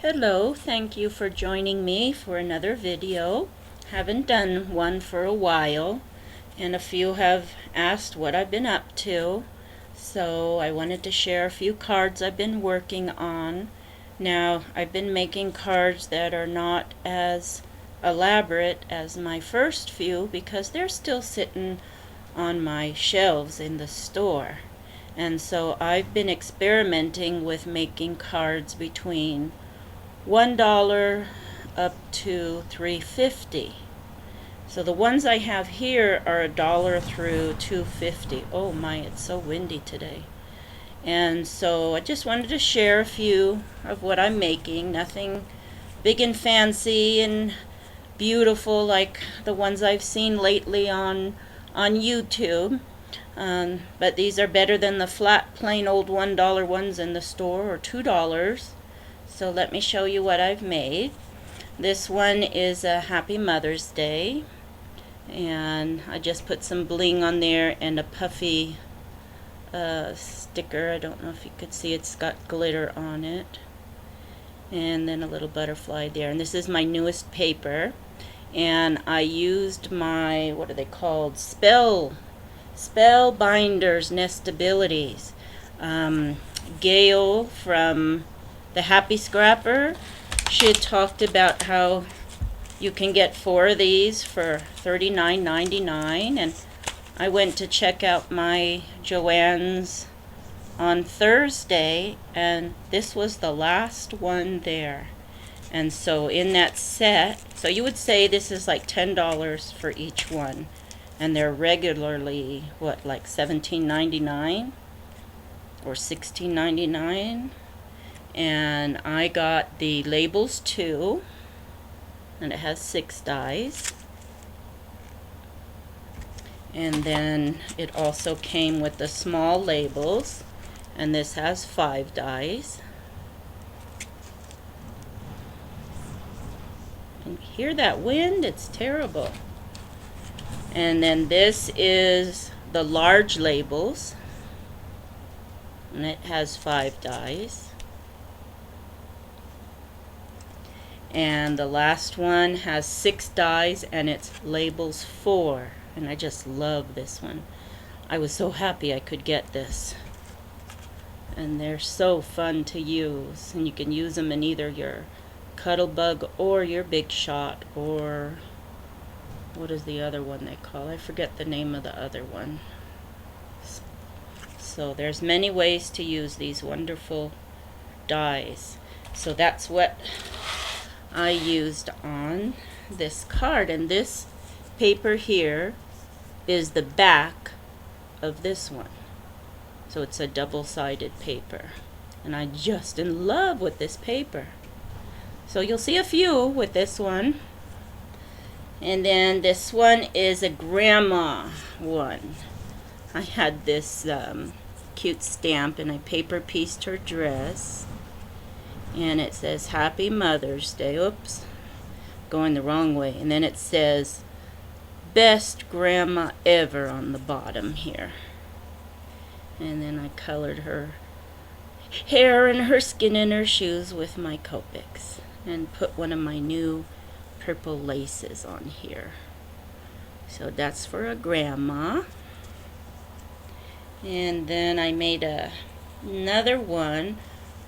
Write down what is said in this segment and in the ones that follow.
Hello, thank you for joining me for another video. Haven't done one for a while, and a few have asked what I've been up to. So I wanted to share a few cards I've been working on. Now, I've been making cards that are not as elaborate as my first few because they're still sitting on my shelves in the store. And so I've been experimenting with making cards between $1 up to $3.50. So the ones I have here are $1 through $2.50. Oh my, it's so windy today. And so I just wanted to share a few of what I'm making. Nothing big and fancy and beautiful like the ones I've seen lately on YouTube. But these are better than the flat plain old $1 ones in the store, or $2. So let me show you what I've made. This one is a Happy Mother's Day, and I just put some bling on there and a puffy sticker. I don't know if you could see, it's got glitter on it, and then a little butterfly there. And this is my newest paper, and I used my, what are they called, Spellbinders Nestabilities. Gail from the Happy Scrapper, she had talked about how you can get 4 of these for $39.99, and I went to check out my Joann's on Thursday, and this was the last one there. And so in that set, so you would say this is like $10 for each one, and they're regularly what, like $17.99 or $16.99. And I got the labels too, and it has 6 dies. And then it also came with the small labels, and this has 5 dies. And hear that wind? It's terrible. And then this is the large labels, and it has 5 dies. And the last one has 6 dies, and it's labels 4, and I just love this one. I was so happy I could get this, and they're so fun to use, and you can use them in either your Cuttlebug or your Big Shot, or what is the other one they call? I forget the name of the other one. So there's many ways to use these wonderful dies. So that's what I used on this card, and this paper here is the back of this one. So it's a double-sided paper, and I'm just in love with this paper. So you'll see a few with this one. And then this one is a grandma one. I had this cute stamp, and I paper pieced her dress. And it says Happy Mother's Day. Oops, going the wrong way. And then it says Best Grandma Ever on the bottom here. And then I colored her hair and her skin and her shoes with my Copics, and put one of my new purple laces on here. So that's for a grandma. And then I made another one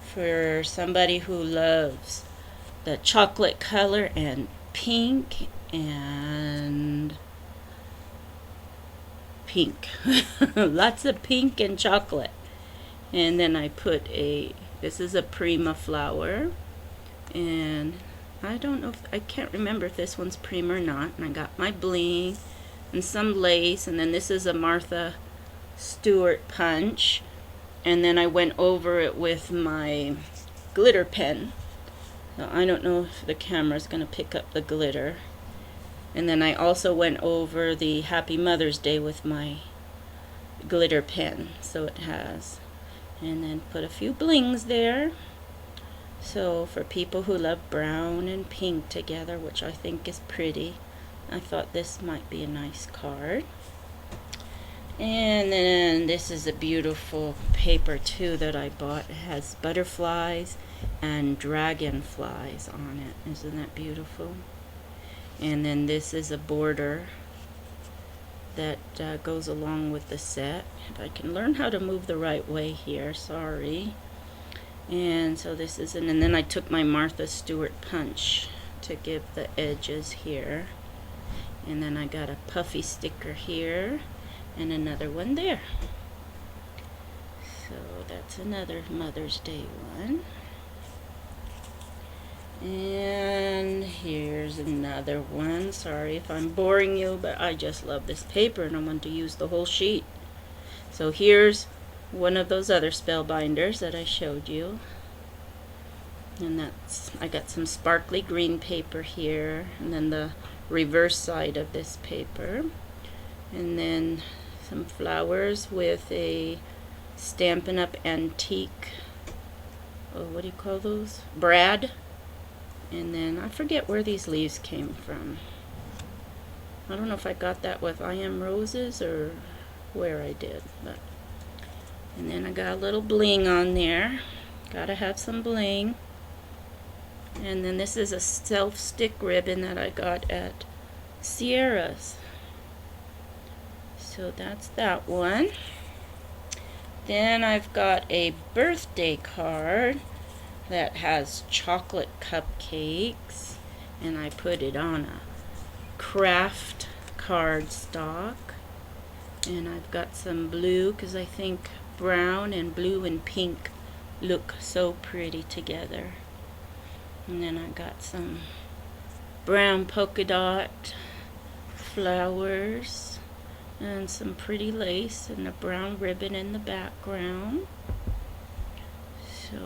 for somebody who loves the chocolate color and pink and pink. Lots of pink and chocolate. And then I put this is a Prima flower, and I don't know I can't remember if this one's Prima or not. And I got my bling and some lace, and then this is a Martha Stewart punch. And then I went over it with my glitter pen. So I don't know if the camera's going to pick up the glitter. And then I also went over the Happy Mother's Day with my glitter pen. So it has. And then put a few blings there. So for people who love brown and pink together, which I think is pretty, I thought this might be a nice card. And then this is a beautiful paper too that I bought. It has butterflies and dragonflies on it. Isn't that beautiful? And then this is a border that goes along with the set. If I can learn how to move the right way here, sorry. And so this is, and then I took my Martha Stewart punch to give the edges here. And then I got a puffy sticker here and another one there. So that's another Mother's Day one. And here's another one. Sorry if I'm boring you, but I just love this paper and I want to use the whole sheet. So here's one of those other spellbinders that I showed you. And that's, I got some sparkly green paper here, and then the reverse side of this paper. And then some flowers with a Stampin' Up! Antique, oh, what do you call those? Brad. And then I forget where these leaves came from. I don't know if I got that with I Am Roses or where I did. But and then I got a little bling on there. Gotta have some bling. And then this is a self-stick ribbon that I got at Sierra's. So that's that one. Then I've got a birthday card that has chocolate cupcakes, and I put it on a craft cardstock. And I've got some blue because I think brown and blue and pink look so pretty together. And then I got some brown polka dot flowers and some pretty lace and a brown ribbon in the background. So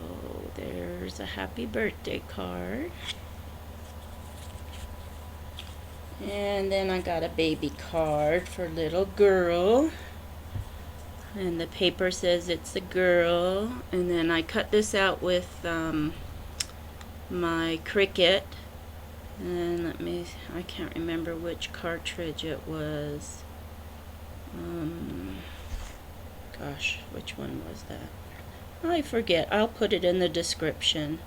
there's a happy birthday card. And then I got a baby card for little girl. And the paper says it's a girl. And then I cut this out with my Cricut. And I can't remember which cartridge it was. Gosh, which one was that? I forget. I'll put it in the description.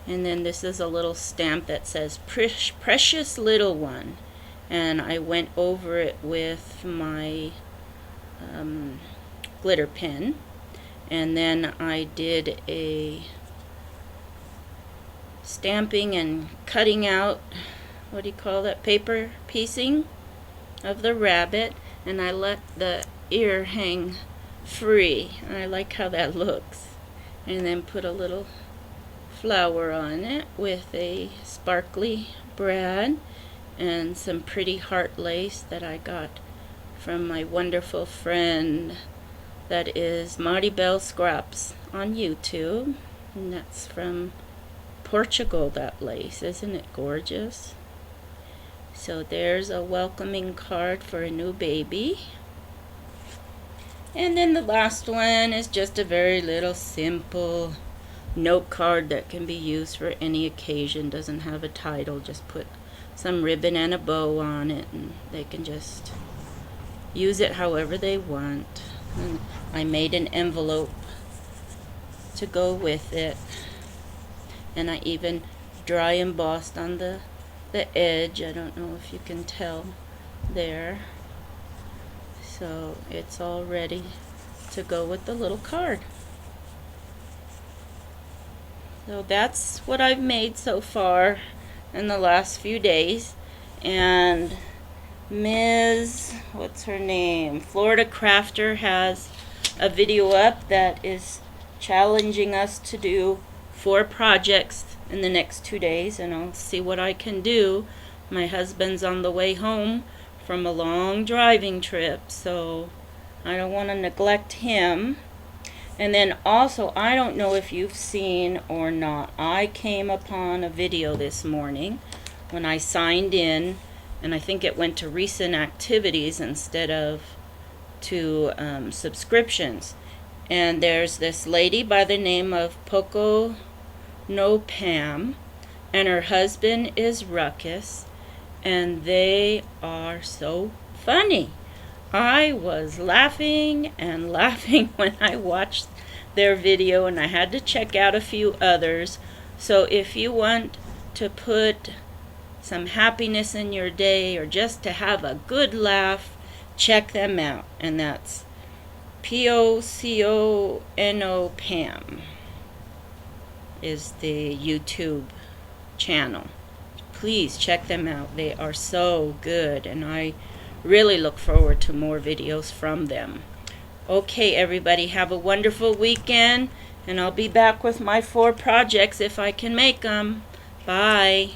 And then this is a little stamp that says Precious Little One. And I went over it with my glitter pen. And then I did a stamping and cutting out, what do you call that, paper piecing of the rabbit. And I let the ear hang free. And I like how that looks. And then put a little flower on it with a sparkly brad and some pretty heart lace that I got from my wonderful friend that is Marty Bell Scraps on YouTube. And that's from Portugal, that lace. Isn't it gorgeous? So there's a welcoming card for a new baby. And then the last one is just a very little simple note card that can be used for any occasion. Doesn't have a title, just put some ribbon and a bow on it and they can just use it however they want. And I made an envelope to go with it, and I even dry embossed on the edge. I don't know if you can tell there. So it's all ready to go with the little card. So that's what I've made so far in the last few days. And Ms. what's her name? Florida Crafter has a video up that is challenging us to do 4 projects in the next 2 days, and I'll see what I can do. My husband's on the way home from a long driving trip, so I don't want to neglect him. And then also, I don't know if you've seen or not, I came upon a video this morning when I signed in, and I think it went to recent activities instead of to subscriptions. And there's this lady by the name of Poco No Pam, and her husband is Ruckus, and they are so funny. I was laughing and laughing when I watched their video, and I had to check out a few others. So if you want to put some happiness in your day or just to have a good laugh, check them out. And that's POCONO Pam is the YouTube channel. Please check them out. They are so good, and I really look forward to more videos from them. Okay, everybody, have a wonderful weekend, and I'll be back with my 4 projects if I can make them. Bye.